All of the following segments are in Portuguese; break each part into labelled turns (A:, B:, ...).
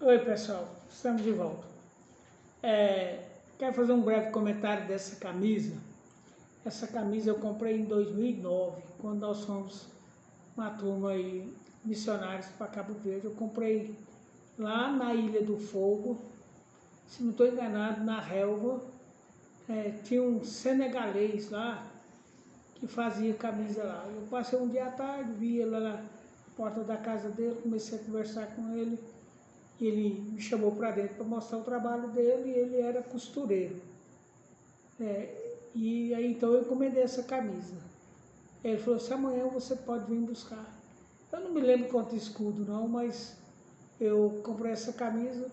A: Oi pessoal, estamos de volta. Quero fazer um breve comentário dessa camisa. Essa camisa eu comprei em 2009, quando nós fomos uma turma aí, missionários para Cabo Verde. Eu comprei lá na Ilha do Fogo, se não estou enganado, na relva. Tinha um senegalês lá que fazia camisa lá. Eu passei um dia à tarde, vi ele lá na porta da casa dele, comecei a conversar com ele. Ele me chamou para dentro para mostrar o trabalho dele e ele era costureiro. E aí então eu encomendei essa camisa. Ele falou assim, amanhã você pode vir buscar. Eu não me lembro quanto escudo não, mas eu comprei essa camisa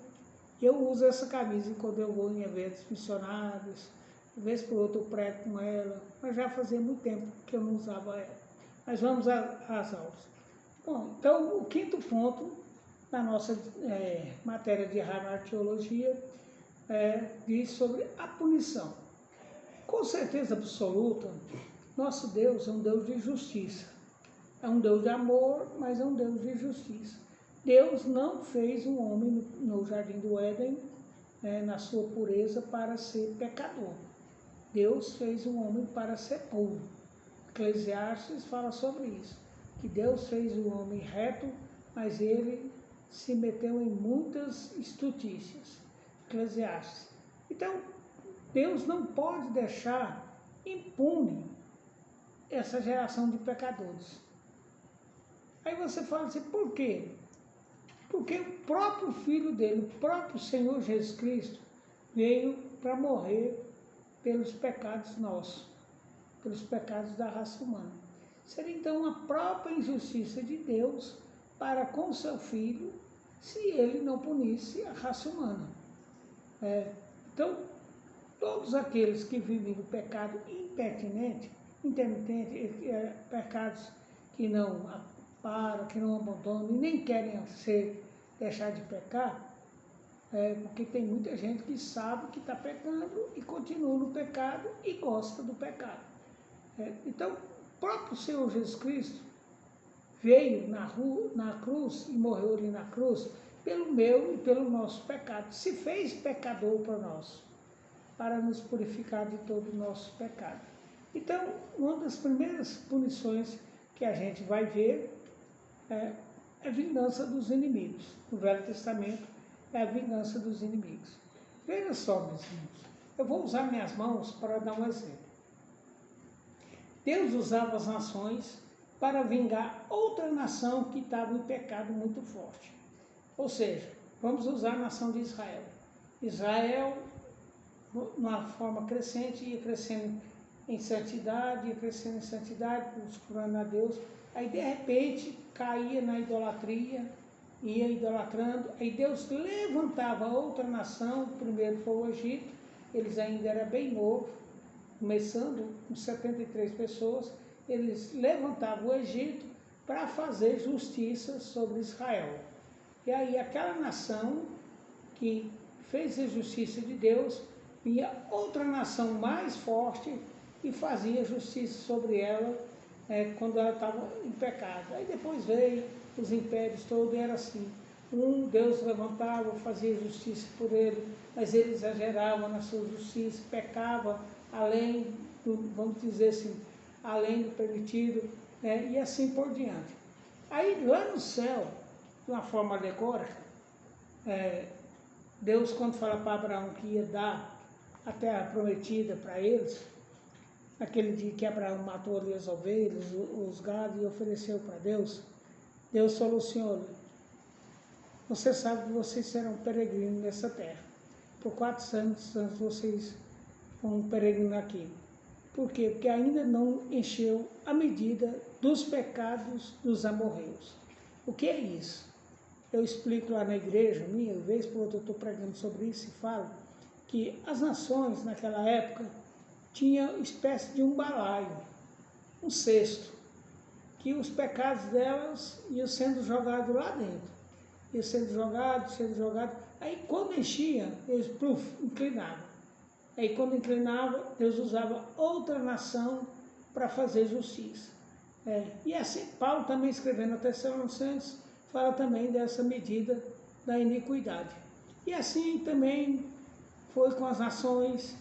A: e eu uso essa camisa quando eu vou em eventos missionários, de vez por outra eu prego com ela, mas já fazia muito tempo que eu não usava ela. Mas vamos às aulas. Bom, então o quinto ponto na nossa matéria de Teologia diz sobre a punição. Com certeza absoluta, nosso Deus é um Deus de justiça. É um Deus de amor, mas é um Deus de justiça. Deus não fez um homem no Jardim do Éden, na sua pureza, para ser pecador. Deus fez um homem para ser puro. Eclesiastes fala sobre isso, que Deus fez o homem reto, mas ele se meteu em muitas estutícias. Eclesiastes. Então, Deus não pode deixar impune essa geração de pecadores. Aí você fala assim, por quê? Porque o próprio Filho dele, o próprio Senhor Jesus Cristo, veio para morrer pelos pecados nossos, pelos pecados da raça humana. Seria então a própria injustiça de Deus para com seu Filho, se ele não punisse a raça humana. Então, todos aqueles que vivem no pecado impertinente, intermitente, pecados que não param, que não abandonam e nem querem deixar de pecar, porque tem muita gente que sabe que está pecando e continua no pecado e gosta do pecado. Então, o próprio Senhor Jesus Cristo veio na cruz e morreu ali na cruz pelo meu e pelo nosso pecado. Se fez pecador para nós, para nos purificar de todo o nosso pecado. Então, uma das primeiras punições que a gente vai ver é a vingança dos inimigos. No Velho Testamento é a vingança dos inimigos. Veja só, meus irmãos, eu vou usar minhas mãos para dar um exemplo. Deus usava as nações para vingar outra nação que estava em pecado muito forte. Ou seja, vamos usar a nação de Israel. Israel, numa forma crescente, ia crescendo em santidade, buscando a Deus. Aí, de repente, caía na idolatria, ia idolatrando. Aí Deus levantava outra nação, primeiro foi o Egito, eles ainda eram bem novos, começando com 73 pessoas, eles levantavam o Egito para fazer justiça sobre Israel. E aí aquela nação que fez a justiça de Deus, vinha outra nação mais forte e fazia justiça sobre ela quando ela estava em pecado. Aí depois veio os impérios todos, era assim. Deus levantava, fazia justiça por ele, mas ele exagerava na sua justiça, pecava além do, vamos dizer assim, além do permitido, e assim por diante. Aí lá no céu, de uma forma alegórica, Deus, quando fala para Abraão que ia dar a terra prometida para eles, naquele dia que Abraão matou ali as ovelhas, os gados e ofereceu para Deus, Deus falou assim, olha, você sabe que vocês serão peregrinos nessa terra. Por 400 anos vocês vão peregrinar aqui. Por quê? Porque ainda não encheu a medida dos pecados dos amorreus. O que é isso? Eu explico lá na igreja minha, vez por outra eu estou pregando sobre isso e falo que as nações naquela época tinham espécie de um balaio, um cesto, que os pecados delas iam sendo jogados lá dentro. Iam sendo jogados, aí quando enchia, eles inclinavam. Aí quando inclinava, Deus usava outra nação para fazer justiça. E assim, Paulo também escrevendo a Tessalonicenses, fala também dessa medida da iniquidade. E assim também foi com as nações,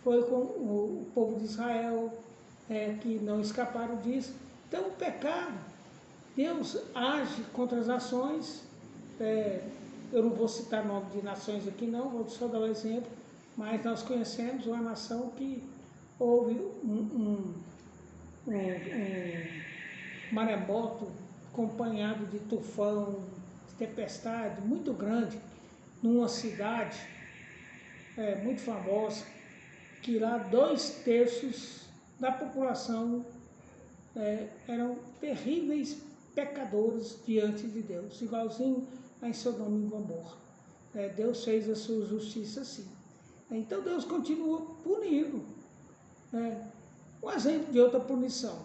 A: foi com o povo de Israel, que não escaparam disso. Então o pecado, Deus age contra as nações, eu não vou citar nome de nações aqui não, vou só dar um exemplo, mas nós conhecemos uma nação que houve um maremoto acompanhado de tufão, de tempestade muito grande, numa cidade muito famosa, que lá 2/3 da população eram terríveis pecadores diante de Deus, igualzinho a em Sodoma e Gomorra. Deus fez a sua justiça assim. Então Deus continua punindo. Um exemplo de outra punição.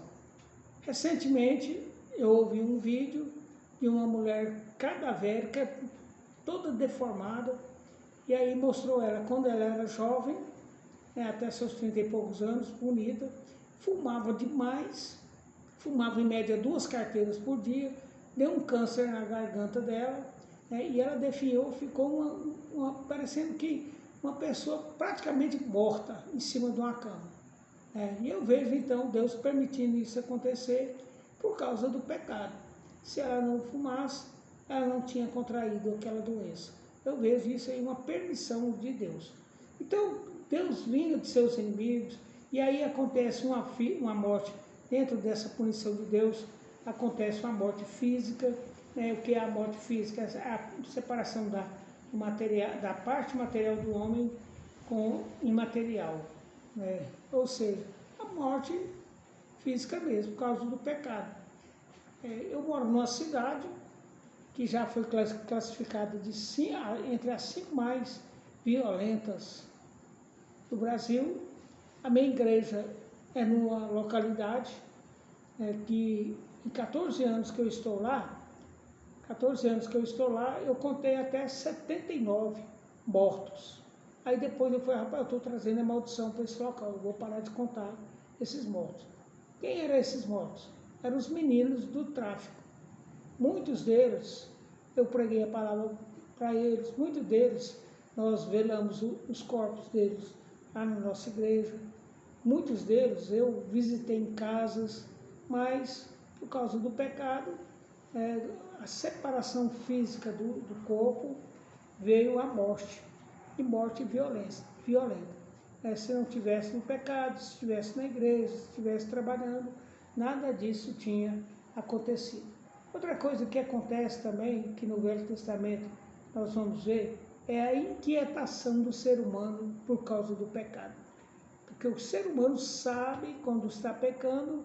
A: Recentemente eu ouvi um vídeo de uma mulher cadavérica, toda deformada, e aí mostrou ela quando ela era jovem, até seus 30 e poucos anos, bonita, fumava demais, fumava em média 2 carteiras por dia, deu um câncer na garganta dela, e ela definhou, ficou parecendo que uma pessoa praticamente morta em cima de uma cama. E eu vejo então Deus permitindo isso acontecer por causa do pecado. Se ela não fumasse, ela não tinha contraído aquela doença. Eu vejo isso aí uma permissão de Deus. Então, Deus vinga de seus inimigos, e aí acontece uma morte dentro dessa punição de Deus, acontece uma morte física. O que é a morte física? A separação da parte material do homem com imaterial. Ou seja, a morte física mesmo, por causa do pecado. Eu moro numa cidade que já foi classificada entre as 5 mais violentas do Brasil. A minha igreja é numa localidade que em 14 anos que eu estou lá, eu contei até 79 mortos. Aí depois eu falei, rapaz, eu estou trazendo a maldição para esse local, eu vou parar de contar esses mortos. Quem eram esses mortos? Eram os meninos do tráfico. Muitos deles, eu preguei a palavra para eles, muitos deles, nós velamos os corpos deles lá na nossa igreja. Muitos deles eu visitei em casas, mas por causa do pecado, a separação física do corpo, veio a morte, e morte violenta. Se não tivesse no pecado, se estivesse na igreja, se estivesse trabalhando, nada disso tinha acontecido. Outra coisa que acontece também, que no Velho Testamento nós vamos ver, é a inquietação do ser humano por causa do pecado. Porque o ser humano sabe quando está pecando,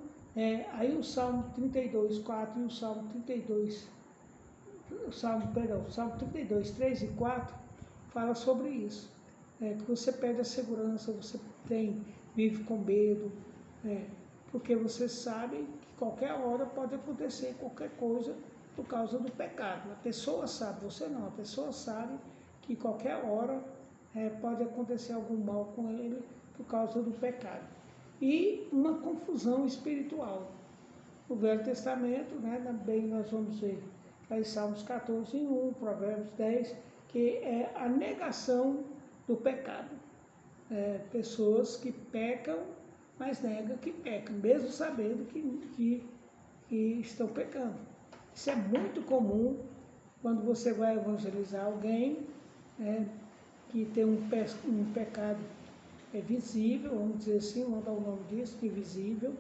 A: aí o Salmo 32, 4 e o Salmo 32, 3 e 4 fala sobre isso. Que você perde a segurança, você vive com medo, porque você sabe que qualquer hora pode acontecer qualquer coisa por causa do pecado. A pessoa sabe, você não, a pessoa sabe que qualquer hora pode acontecer algum mal com ele por causa do pecado. E uma confusão espiritual. No Velho Testamento, também nós vamos ver aí Salmos 14, 1, Provérbios 10, que é a negação do pecado. Pessoas que pecam, mas negam que pecam, mesmo sabendo que estão pecando. Isso é muito comum quando você vai evangelizar alguém que tem um pecado visível, vamos dizer assim, vamos dar o nome disso, de visível,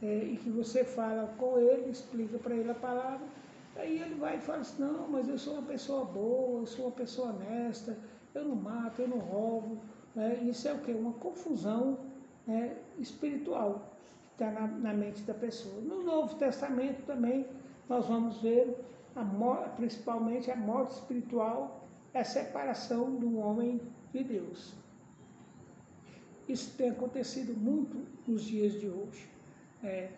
A: e que você fala com ele, explica para ele a palavra, aí ele vai e fala assim, não, mas eu sou uma pessoa boa, eu sou uma pessoa honesta, eu não mato, eu não roubo. Isso é o quê? Uma confusão espiritual que está na mente da pessoa. No Novo Testamento também nós vamos ver principalmente a morte espiritual, a separação do homem de Deus. Isso tem acontecido muito nos dias de hoje.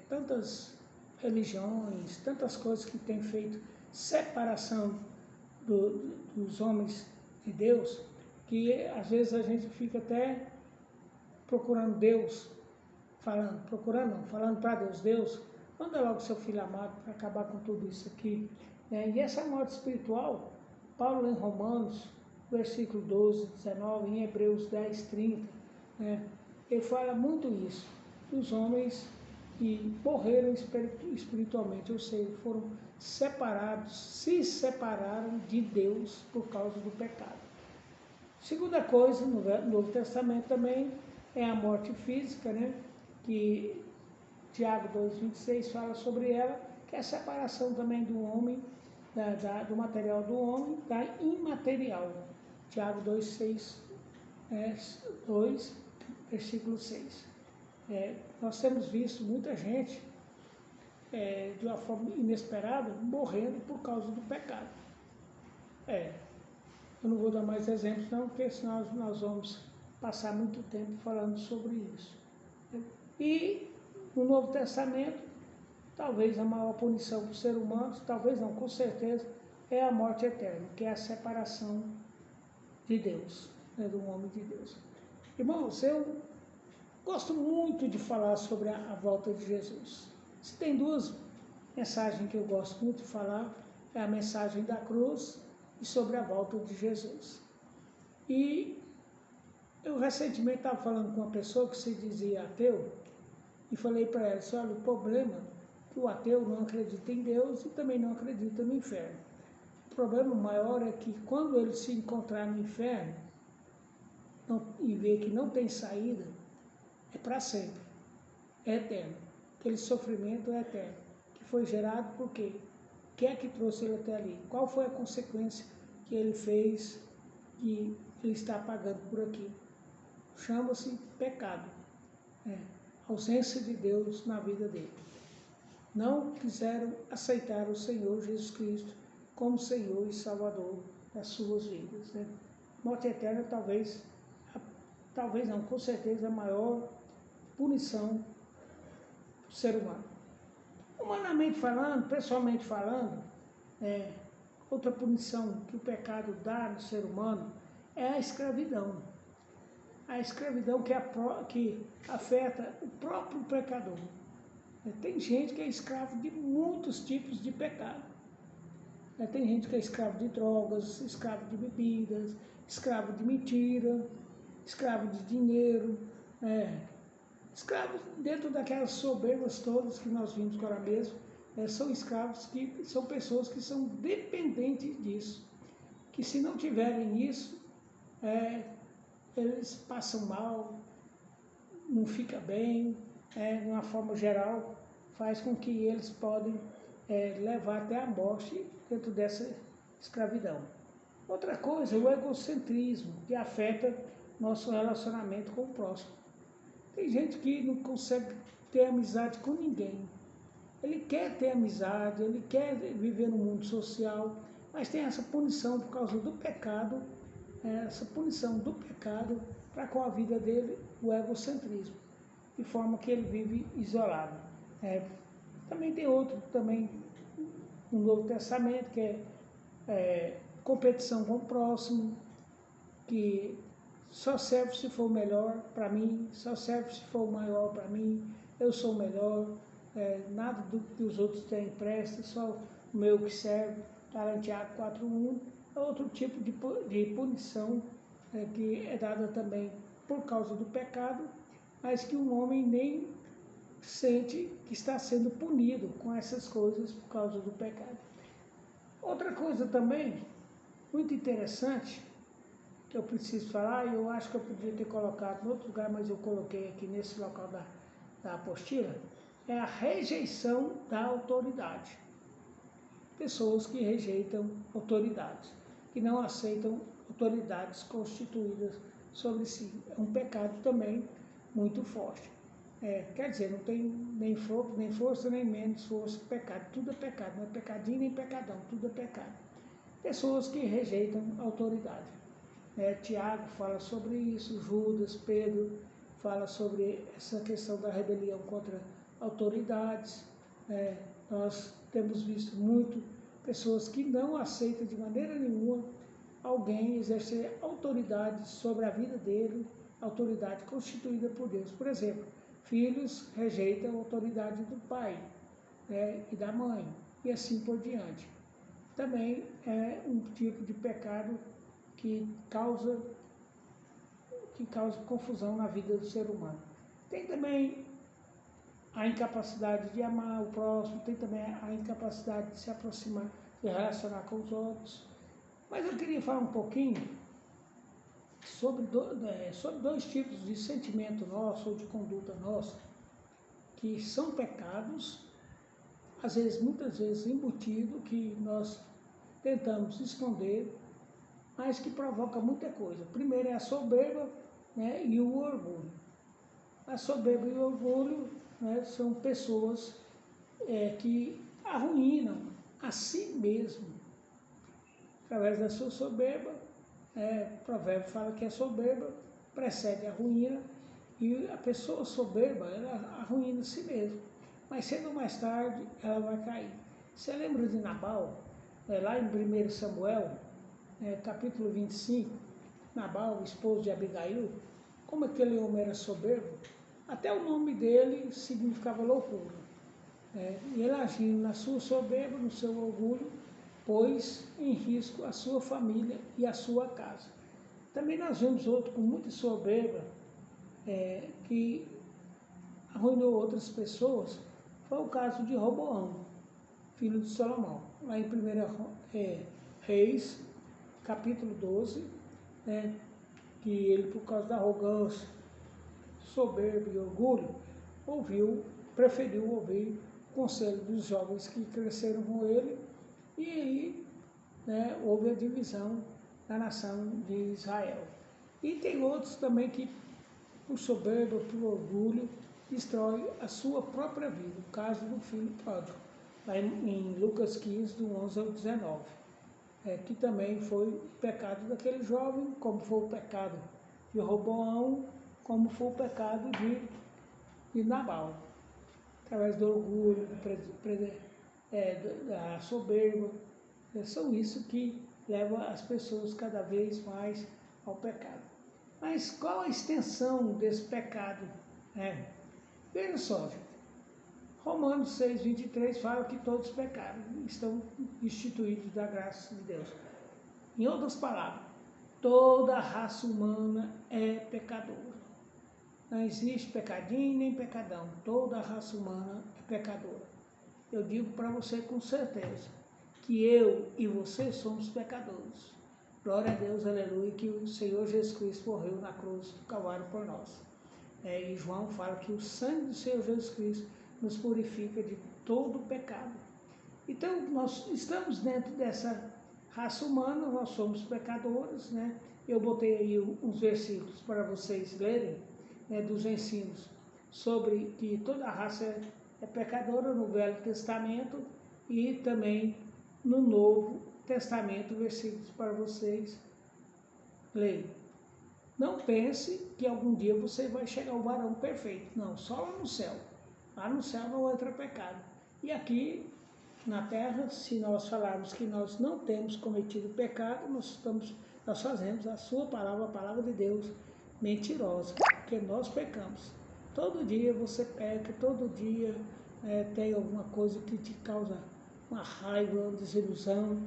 A: Tantas religiões, tantas coisas que têm feito separação dos homens de Deus, que às vezes a gente fica até procurando Deus, falando para Deus, manda logo seu filho amado para acabar com tudo isso aqui. E essa morte espiritual, Paulo em Romanos, versículo 12, 19, em Hebreus 10, 30, né, ele fala muito isso, dos homens que morreram espiritualmente, ou seja, foram separados, se separaram de Deus por causa do pecado. Segunda coisa, no Novo Testamento também, é a morte física, né, que Tiago 2,26 fala sobre ela, que é a separação também do homem, do material do homem, da imaterial. Tiago 2,6, 2, versículo 6. Nós temos visto muita gente, de uma forma inesperada, morrendo por causa do pecado. Eu não vou dar mais exemplos não, porque senão nós vamos passar muito tempo falando sobre isso. E no Novo Testamento, talvez a maior punição para o ser humano, talvez não, com certeza, é a morte eterna, que é a separação de Deus, né, do homem de Deus. Irmãos, eu gosto muito de falar sobre a volta de Jesus. Se tem duas mensagens que eu gosto muito de falar, é a mensagem da cruz e sobre a volta de Jesus. E eu recentemente estava falando com uma pessoa que se dizia ateu, e falei para ela, olha, o problema é que o ateu não acredita em Deus e também não acredita no inferno. O problema maior é que quando ele se encontrar no inferno e ver que não tem saída, é para sempre, é eterno. Aquele sofrimento é eterno, que foi gerado por quê? O que é que trouxe ele até ali? Qual foi a consequência que ele fez que ele está pagando por aqui? Chama-se pecado, ausência de Deus na vida dele. Não quiseram aceitar o Senhor Jesus Cristo como Senhor e Salvador das suas vidas. Né? Morte eterna talvez não, com certeza a maior punição do ser humano. Humanamente falando, pessoalmente falando, outra punição que o pecado dá no ser humano é a escravidão. A escravidão que afeta o próprio pecador. Tem gente que é escravo de muitos tipos de pecado. Tem gente que é escravo de drogas, escravo de bebidas, escravo de mentira, escravo de dinheiro, escravos dentro daquelas soberbas todas que nós vimos agora mesmo, são escravos que são pessoas que são dependentes disso, que se não tiverem isso, eles passam mal, não fica bem, de uma forma geral, faz com que eles podem levar até a morte dentro dessa escravidão. Outra coisa, o egocentrismo, que afeta nosso relacionamento com o próximo. Tem gente que não consegue ter amizade com ninguém. Ele quer ter amizade, ele quer viver no mundo social, mas tem essa punição por causa do pecado, essa punição do pecado para com a vida dele, o egocentrismo, de forma que ele vive isolado. Também tem outro, também no Novo Testamento, que é competição com o próximo, que só serve se for melhor para mim, só serve se for maior para mim, eu sou melhor, nada do que os outros têm presta, só o meu que serve, está em Tiago 4,1, é outro tipo de punição que é dada também por causa do pecado, mas que um homem nem sente que está sendo punido com essas coisas por causa do pecado. Outra coisa também, muito interessante, que eu preciso falar, e eu acho que eu podia ter colocado em outro lugar, mas eu coloquei aqui nesse local da apostila, é a rejeição da autoridade. Pessoas que rejeitam autoridades, que não aceitam autoridades constituídas sobre si. É um pecado também muito forte. Quer dizer, não tem nem força, nem menos força, pecado. Tudo é pecado, não é pecadinho nem pecadão, tudo é pecado. Pessoas que rejeitam autoridade. Tiago fala sobre isso, Judas, Pedro fala sobre essa questão da rebelião contra autoridades. Nós temos visto muito pessoas que não aceitam de maneira nenhuma alguém exercer autoridade sobre a vida dele, autoridade constituída por Deus. Por exemplo, filhos rejeitam a autoridade do pai e da mãe, e assim por diante. também é um tipo de pecado que causa confusão na vida do ser humano. Tem também a incapacidade de amar o próximo, tem também a incapacidade de se aproximar, de relacionar com os outros. Mas eu queria falar um pouquinho sobre dois tipos de sentimento nosso ou de conduta nossa, que são pecados, às vezes, muitas vezes embutido, que nós tentamos esconder, mas que provoca muita coisa. Primeiro é a soberba, né, e o orgulho. A soberba e o orgulho, né, são pessoas que arruinam a si mesmo através da sua soberba. O provérbio fala que a soberba precede a ruína, e a pessoa soberba, ela arruína a si mesma, mas cedo ou mais tarde ela vai cair. Você lembra de Nabal? Lá em 1 Samuel, capítulo 25, Nabal, esposo de Abigail, como aquele homem era soberbo, até o nome dele significava loucura. E ele agindo na sua soberba, no seu orgulho, pôs em risco a sua família e a sua casa. Também nós vemos outro com muita soberba, que arruinou outras pessoas. Foi o caso de Roboão, filho de Salomão. Lá em 1 Reis, capítulo 12, que ele, por causa da arrogância, soberba e orgulho, preferiu ouvir o conselho dos jovens que cresceram com ele, e aí houve a divisão da nação de Israel. E tem outros também que, por soberba, por orgulho, destrói a sua própria vida. O caso do filho pródigo, lá em Lucas 15, do 11 ao 19, que também foi o pecado daquele jovem, como foi o pecado de Roboão, como foi o pecado de Nabal, através do orgulho, da soberba. São isso que leva as pessoas cada vez mais ao pecado. Mas qual a extensão desse pecado? Veja só, Romanos 6, 23 fala que todos pecaram, estão destituídos da graça de Deus. Em outras palavras, toda a raça humana é pecadora. Não existe pecadinho nem pecadão, toda a raça humana é pecadora. Eu digo para você com certeza que eu e você somos pecadores. Glória a Deus, aleluia, que o Senhor Jesus Cristo morreu na cruz do Calvário por nós. E João fala que o sangue do Senhor Jesus Cristo nos purifica de todo pecado. Então, nós estamos dentro dessa raça humana, nós somos pecadores, Eu botei aí uns versículos para vocês lerem, dos ensinos sobre que toda a raça é pecadora no Velho Testamento e também no Novo Testamento, versículos para vocês lerem. Não pense que algum dia você vai chegar ao varão perfeito. Não, só lá no céu. Lá no céu não entra pecado. E aqui na terra, se nós falarmos que nós não temos cometido pecado, nós fazemos a sua palavra, a palavra de Deus, mentirosa, porque nós pecamos. Todo dia você peca, todo dia tem alguma coisa que te causa uma raiva, uma desilusão.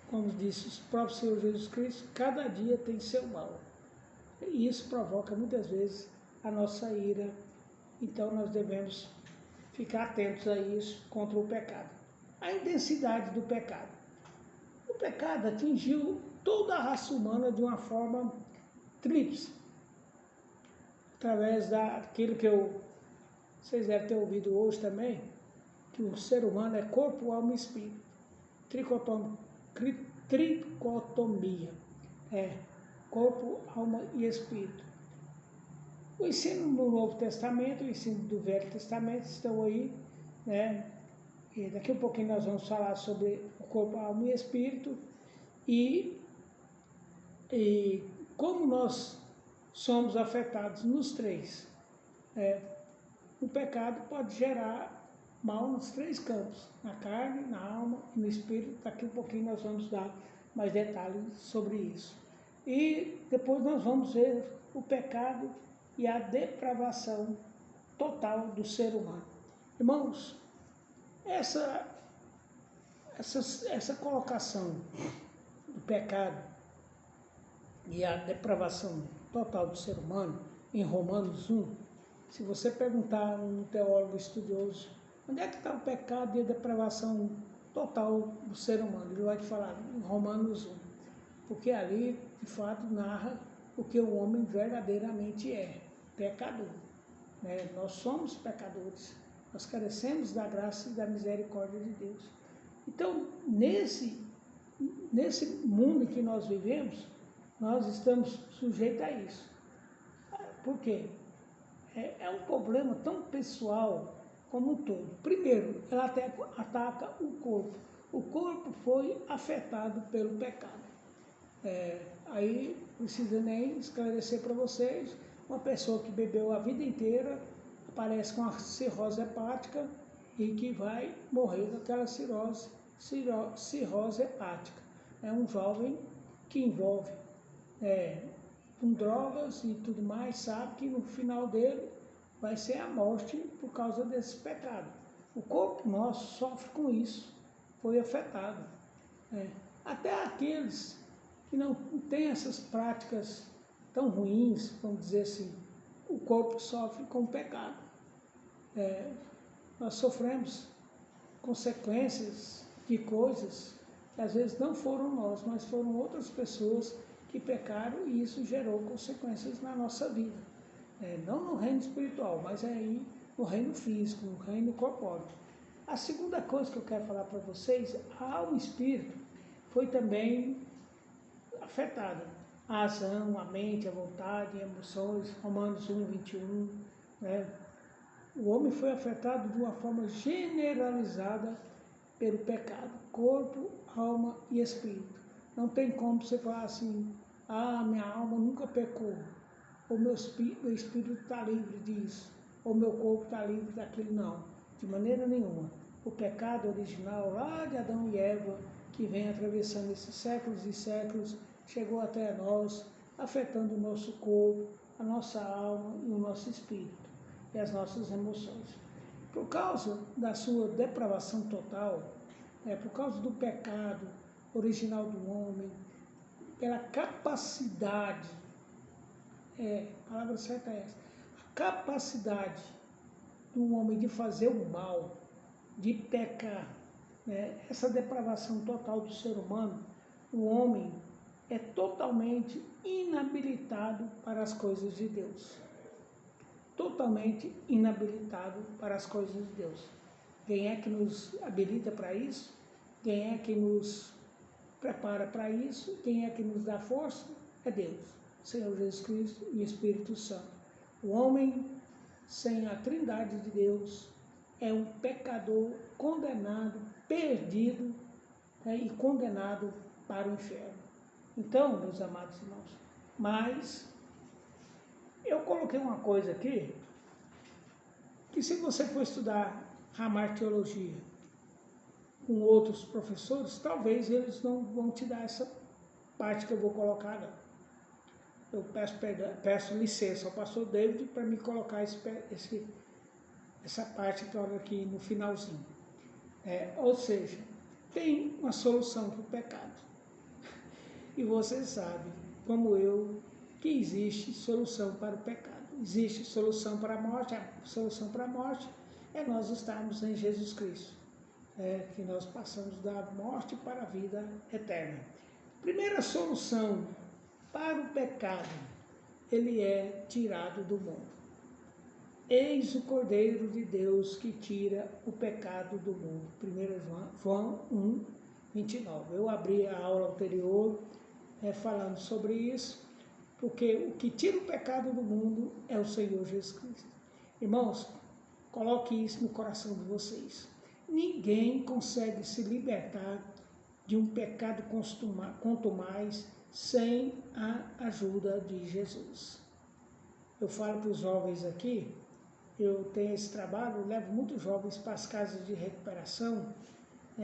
A: Como disse o próprio Senhor Jesus Cristo, cada dia tem seu mal. E isso provoca muitas vezes a nossa ira. Então nós devemos ficar atentos a isso contra o pecado. A intensidade do pecado. O pecado atingiu toda a raça humana de uma forma tríplice. Através daquilo que vocês devem ter ouvido hoje também, que o ser humano é corpo, alma e espírito. Tricotomia. Corpo, alma e espírito. O ensino do Novo Testamento e o ensino do Velho Testamento estão aí, E daqui a pouquinho nós vamos falar sobre o corpo, alma e espírito e como nós somos afetados nos três. O pecado pode gerar mal nos três campos, na carne, na alma e no espírito. Daqui a pouquinho nós vamos dar mais detalhes sobre isso. E depois nós vamos ver o pecado e a depravação total do ser humano. Irmãos, essa essa colocação do pecado e a depravação total do ser humano, em Romanos 1, se você perguntar a um teólogo estudioso, onde é que está o pecado e a depravação total do ser humano? Ele vai te falar em Romanos 1, porque ali, de fato, narra o que o homem verdadeiramente é, pecador. Né? Nós somos pecadores, nós carecemos da graça e da misericórdia de Deus. Então, nesse mundo em que nós vivemos, nós estamos sujeitos a isso. Por quê? É um problema tão pessoal como um todo. Primeiro, ela até ataca o corpo. O corpo foi afetado pelo pecado. Aí, precisa nem esclarecer para vocês, uma pessoa que bebeu a vida inteira, aparece com a cirrose hepática e que vai morrer daquela cirrose hepática. É um jovem que envolve com drogas e tudo mais, sabe que no final dele vai ser a morte por causa desse pecado. O corpo nosso sofre com isso, foi afetado. Até aqueles que não têm essas práticas tão ruins, vamos dizer assim, o corpo sofre com o pecado. Nós sofremos consequências de coisas que às vezes não foram nós, mas foram outras pessoas que pecaram e isso gerou consequências na nossa vida. Não no reino espiritual, mas aí no reino físico, no reino corpóreo. A segunda coisa que eu quero falar para vocês, a alma e o espírito foi também afetada. A ação, a mente, a vontade, as emoções, Romanos 1, 21, né? O homem foi afetado de uma forma generalizada pelo pecado, corpo, alma e espírito. Não tem como você falar assim, minha alma nunca pecou, ou meu espírito está livre disso, ou meu corpo está livre daquilo, não, de maneira nenhuma. O pecado original lá de Adão e Eva, que vem atravessando esses séculos e séculos, chegou até nós, afetando o nosso corpo, a nossa alma e o nosso espírito e as nossas emoções. Por causa da sua depravação total, por causa do pecado original do homem, pela capacidade, a palavra certa é essa, a capacidade do homem de fazer o mal, de pecar, essa depravação total do ser humano, o homem é totalmente inabilitado para as coisas de Deus. Totalmente inabilitado para as coisas de Deus. Quem é que nos habilita para isso? Quem é que nos prepara para isso? Quem é que nos dá força? É Deus, Senhor Jesus Cristo e Espírito Santo. O homem sem a Trindade de Deus é um pecador condenado, perdido, e condenado para o inferno. Então, meus amados irmãos, mas eu coloquei uma coisa aqui, que se você for estudar Ramar Teologia com outros professores, talvez eles não vão te dar essa parte que eu vou colocar, não. Eu peço licença ao pastor David para me colocar essa parte que olha aqui no finalzinho. Ou seja, tem uma solução para o pecado. E você sabe, como eu, que existe solução para o pecado. Existe solução para a morte. A solução para a morte é nós estarmos em Jesus Cristo. Que nós passamos da morte para a vida eterna. Primeira solução para o pecado, ele é tirado do mundo. Eis o Cordeiro de Deus que tira o pecado do mundo. 1 João 1, 29. Eu abri a aula anterior falando sobre isso, porque o que tira o pecado do mundo é o Senhor Jesus Cristo. Irmãos, coloque isso no coração de vocês. Ninguém consegue se libertar de um pecado quanto mais sem a ajuda de Jesus. Eu falo para os jovens aqui, eu tenho esse trabalho, eu levo muitos jovens para as casas de recuperação,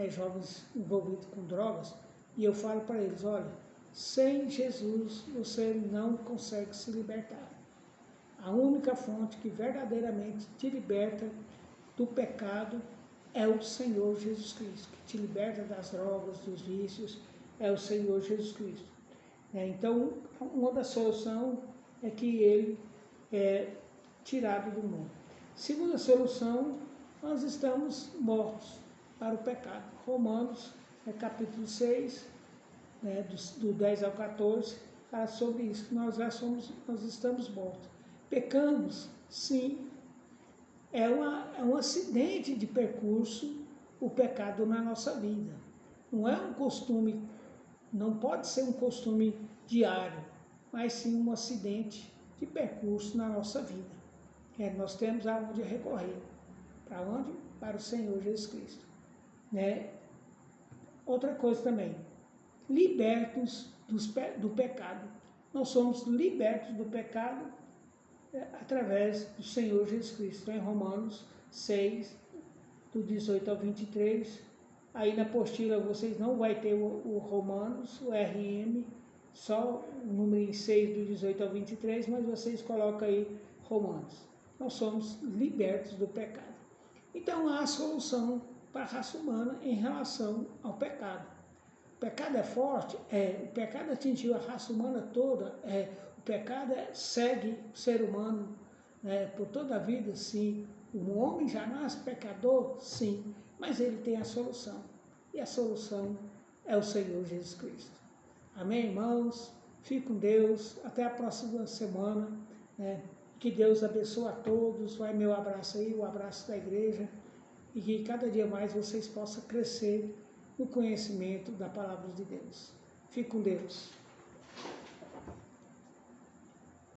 A: jovens envolvidos com drogas, e eu falo para eles, olha, sem Jesus você não consegue se libertar. A única fonte que verdadeiramente te liberta do pecado é o Senhor Jesus Cristo, que te liberta das drogas, dos vícios, é o Senhor Jesus Cristo. Então, uma das soluções é que ele é tirado do mundo. Segunda solução, nós estamos mortos para o pecado. Romanos, capítulo 6, do 10 ao 14, fala sobre isso, que nós estamos mortos. Pecamos, sim, é um acidente de percurso o pecado na nossa vida. Não é um costume, não pode ser um costume diário, mas sim um acidente de percurso na nossa vida. Nós temos aonde recorrer. Para onde? Para o Senhor Jesus Cristo. Outra coisa também, libertos do pecado. Nós somos libertos do pecado através do Senhor Jesus Cristo. Em Romanos 6, do 18 ao 23, aí na apostila vocês não vai ter o Romanos, o RM, só o número 6 do 18 ao 23, mas vocês colocam aí Romanos. Nós somos libertos do pecado. Então há a solução para a raça humana em relação ao pecado. O pecado é forte? O pecado atingiu a raça humana toda? O pecado segue o ser humano por toda a vida? Sim. O homem já nasce pecador? Sim. Mas ele tem a solução. E a solução é o Senhor Jesus Cristo. Amém, irmãos? Fique com Deus. Até a próxima semana. Que Deus abençoe a todos. Vai meu abraço aí, o abraço da igreja. E que cada dia mais vocês possam crescer no conhecimento da palavra de Deus. Fique com Deus.